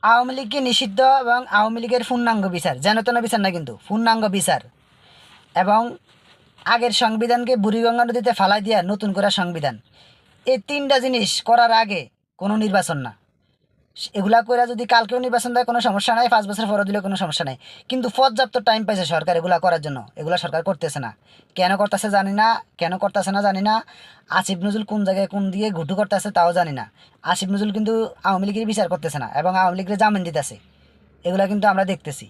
আওয়ামী লীগকে নিষিদ্ধ এবং আওয়ামী লীগের পূর্ণাঙ্গ বিচার, যেন তেন বিচার না, কিন্তু পূর্ণাঙ্গ বিচার, এবং আগের সংবিধানকে বুড়িগঙ্গা নদীতে ফালাই দিয়া নতুন করে সংবিধান, এই তিনটা জিনিস করার আগে কোনো নির্বাচন না। এগুলা করে যদি কালকেও নির্বাচন দেয় কোনো সমস্যা নাই, 5 বছর পরে দিলে কোনো সমস্যা নাই, কিন্তু পর্যাপ্ত টাইম পাইছে সরকার এগুলা করার জন্য, এগুলা সরকার করতেছে না। কেন করতেছে জানি না, কেন করতেছে না জানি না। আসিফ নজরুল কোন জায়গায় কোন দিকে ঘুটু করতেছে তাও জানি না। আসিফ নজরুল কিন্তু আওয়ামী লীগের বিচার করতেছে না এবং আওয়ামী লীগের জামিন দিতেছে, এগুলা কিন্তু আমরা দেখতেছি।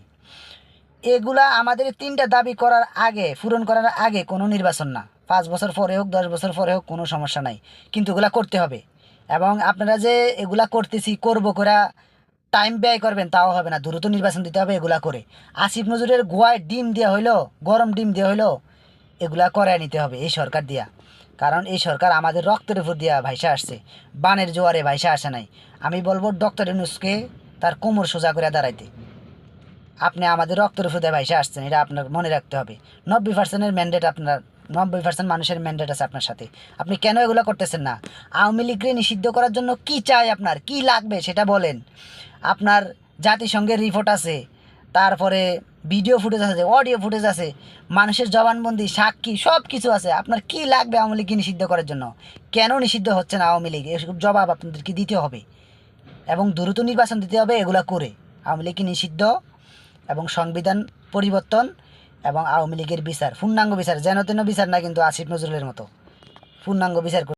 এগুলা আমাদের তিনটা দাবি করার আগে, পূরণ করার আগে কোনো নির্বাচন না। 5 বছর পরে হোক, 10 বছর পরে হোক, কোনো সমস্যা নাই, কিন্তু এগুলা করতে হবে। এবং আপনারা যে এগুলা করতেছি করবো করে টাইম ব্যয় করবেন তাও হবে না, দ্রুত নির্বাচন দিতে হবে এগুলা করে। আসিফ নজরুলের গোয়ায় ডিম দেওয়া হইলো, গরম ডিম দেওয়া হইলো, এগুলা করায় নিতে হবে এই সরকার দিয়া। কারণ এই সরকার আমাদের রক্তের উপর দিয়া ভাইসা আসছে, বানের জোয়ারে ভাইসা আসে নাই। আমি বলবো ডক্টর ইউনূসকে তার কোমর সোজা করে দাঁড়াইতে। আপনি আমাদের রক্তের উপর দিয়ে ভাইসা আসছেন, এটা আপনার মনে রাখতে হবে। 90%-এর ম্যান্ডেট আপনার, 90% মানুষের ম্যান্ডেট আছে আপনার সাথে। আপনি কেন এগুলো করতেছেন না? আওয়ামী লীগকে নিষিদ্ধ করার জন্য কি চাই, আপনার কি লাগবে সেটা বলেন। আপনার জাতিসংঘের রিপোর্ট আছে, তারপরে ভিডিও ফুটেজ আছে, অডিও ফুটেজ আছে, মানুষের জবানবন্দি, সাক্ষী, সব কিছু আছে। আপনার কি লাগবে আওয়ামী লীগকে নিষিদ্ধ করার জন্য? কেন নিষিদ্ধ হচ্ছে না আওয়ামী লীগ, এসব জবাব আপনাদেরকে দিতে হবে এবং দ্রুত নির্বাচন দিতে হবে এগুলা করে। আওয়ামী লীগকে নিষিদ্ধ এবং সংবিধান পরিবর্তন এবং আওয়ামী লীগের বিচার, পূর্ণাঙ্গ বিচার, যেন তেন বিচার না, কিন্তু আসিফ নজরুলের মতো পূর্ণাঙ্গ বিচার